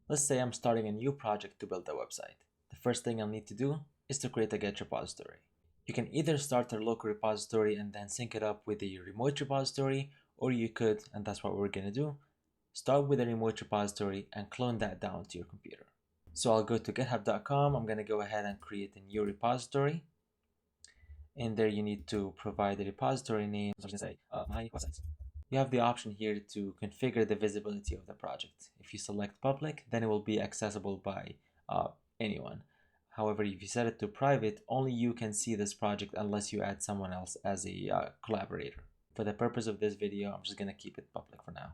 Let's say I'm starting a new project to build a website. The first thing I'll need to do is to create a Git repository. You can either start a local repository and then sync it up with a remote repository, or you could, and that's what we're going to do, start with a remote repository and clone that down to your computer. So I'll go to github.com. I'm going to go ahead and create a new repository. In there, you need to provide a repository name. So I'm going to say my website. You have the option here to configure the visibility of the project. If you select public, then it will be accessible by anyone. However, if you set it to private, only you can see this project unless you add someone else as a collaborator. For the purpose of this video, I'm just going to keep it public for now.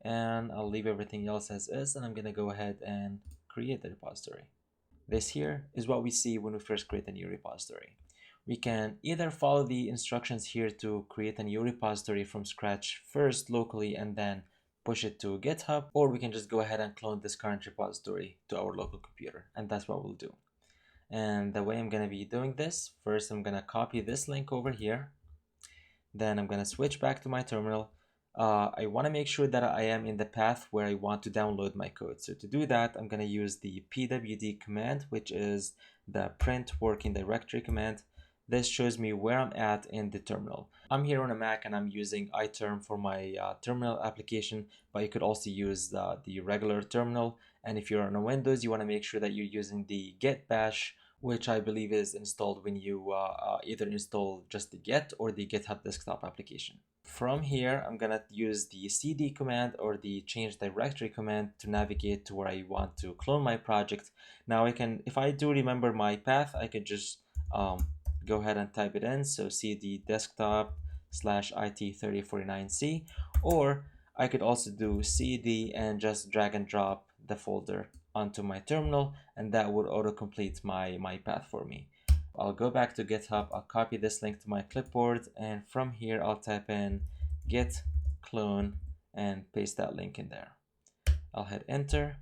And I'll leave everything else as is, and I'm going to go ahead and create the repository. This here is what we see when we first create a new repository. We can either follow the instructions here to create a new repository from scratch first locally and then push it to GitHub, or we can just go ahead and clone this current repository to our local computer, and that's what we'll do. And the way I'm going to be doing this, first I'm going to copy this link over here, then I'm going to switch back to my terminal. I want to make sure that I am in the path where I want to download my code. So to do that, I'm going to use the pwd command, which is the print working directory command. This shows me where I'm at in the terminal. I'm here on a Mac and I'm using iTerm for my terminal application, but you could also use the regular terminal. And if you're on a Windows, you want to make sure that you're using the Git bash, which I believe is installed when you either install just the Git or the GitHub desktop application. From here, I'm going to use the cd command or the change directory command to navigate to where I want to clone my project. Now if I do remember my path, I could just go ahead and type it in. So cd desktop /it3049c, or I could also do cd and just drag and drop the folder onto my terminal, and that would autocomplete my path for me. I'll go back to GitHub, I'll copy this link to my clipboard, and from here I'll type in git clone and paste that link in there. I'll hit enter,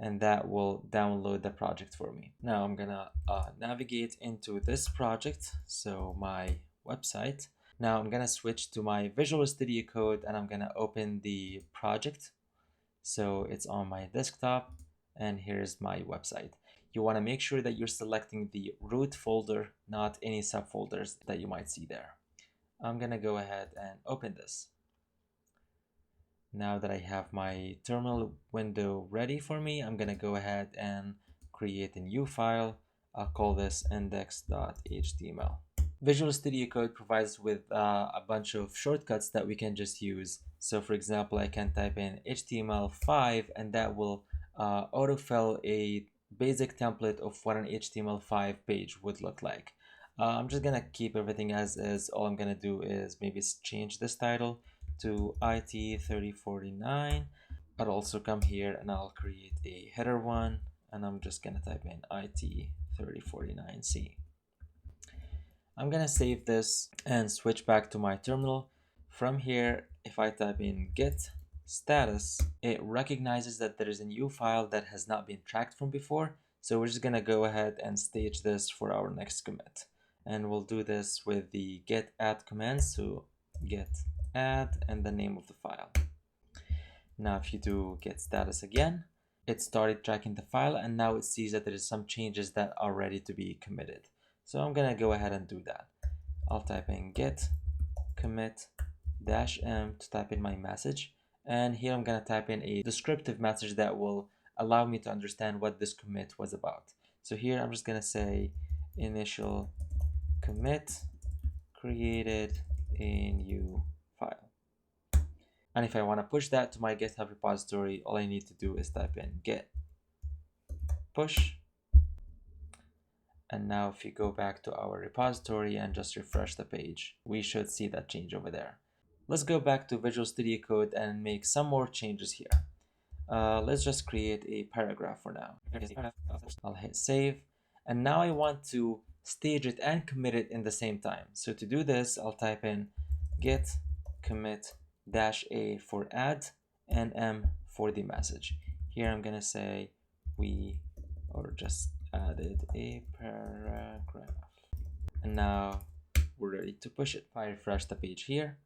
and that will download the project for me. Now I'm gonna navigate into this project, so my website. Now I'm gonna switch to my Visual Studio Code and I'm gonna open the project. So it's on my desktop, and here's my website. You want to make sure that you're selecting the root folder, not any subfolders that you might see there. I'm gonna go ahead and open this. Now that I have my terminal window ready for me, I'm gonna go ahead and create a new file. I'll call this index.html. Visual Studio Code provides with a bunch of shortcuts that we can just use. So for example, I can type in HTML5 and that will autofill a basic template of what an HTML5 page would look like. I'm just gonna keep everything as is. All I'm gonna do is maybe change this title to IT3049. I'll also come here and I'll create a header one, and I'm just gonna type in IT3049C. I'm gonna save this and switch back to my terminal. From here, if I type in git status, it recognizes that there is a new file that has not been tracked from before. So we're just gonna go ahead and stage this for our next commit. And we'll do this with the git add command. So git add and the name of the file. Now if you do git status again, it started tracking the file, and now it sees that there is some changes that are ready to be committed. So I'm gonna go ahead and do that. I'll type in git commit -m to type in my message, and here I'm gonna type in a descriptive message that will allow me to understand what this commit was about. So here I'm just gonna say initial commit created a new file. And if I want to push that to my GitHub repository, all I need to do is type in git push. And now if you go back to our repository and just refresh the page, we should see that change over there. Let's go back to Visual Studio Code and make some more changes here. Let's just create a paragraph for now. I'll hit save. And now I want to stage it and commit it in the same time. So to do this, I'll type in git commit -a for add and m for the message. Here I'm gonna say just added a paragraph. And now we're ready to push it. If I refresh the page here,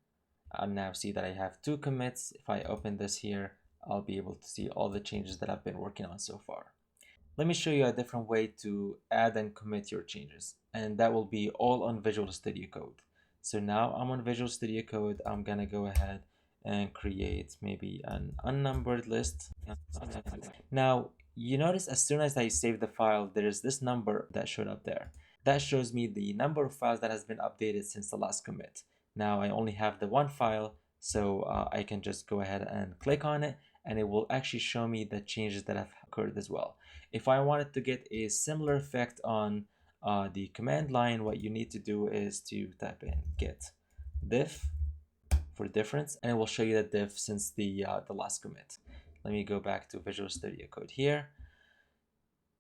I'll now see that I have two commits. If I open this here, I'll be able to see all the changes that I've been working on so far. Let me show you a different way to add and commit your changes, and that will be all on Visual Studio Code. So now I'm on Visual Studio Code. I'm gonna go ahead and create maybe an unnumbered list. Now, you notice as soon as I save the file, there's this number that showed up there. That shows me the number of files that has been updated since the last commit. Now I only have the one file, so I can just go ahead and click on it, and it will actually show me the changes that have occurred as well. If I wanted to get a similar effect on the command line, what you need to do is to type in git diff for difference, and it will show you the diff since the last commit. Let me go back to Visual Studio Code here.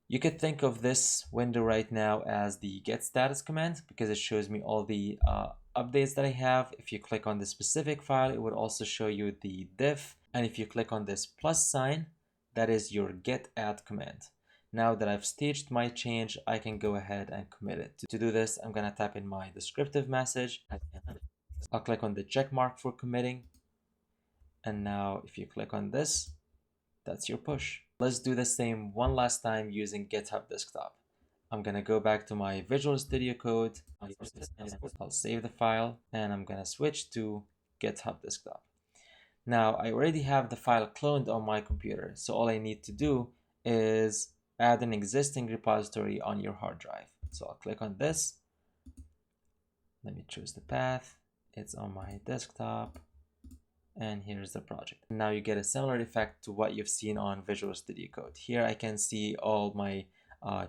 You could think of this window right now as the get status command because it shows me all the updates that I have. If you click on the specific file, it would also show you the diff. And if you click on this plus sign, that is your get add command. Now that I've staged my change, I can go ahead and commit it. To do this, I'm going to type in my descriptive message. I'll click on the check mark for committing. And now if you click on this, that's your push. Let's do the same one last time using GitHub Desktop. I'm gonna go back to my Visual Studio Code. I'll save the file and I'm gonna switch to GitHub Desktop. Now I already have the file cloned on my computer, so all I need to do is add an existing repository on your hard drive. So I'll click on this. Let me choose the path. It's on my desktop. And here's the project. Now you get a similar effect to what you've seen on Visual Studio Code. Here I can see all my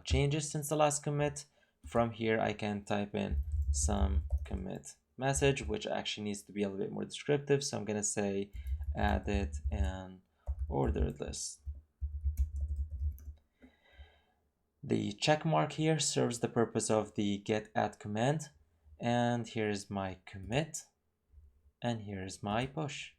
changes since the last commit. From here I can type in some commit message, which actually needs to be a little bit more descriptive. So I'm going to say added an ordered list. The check mark here serves the purpose of the get add command. And here's my commit. And here's my push.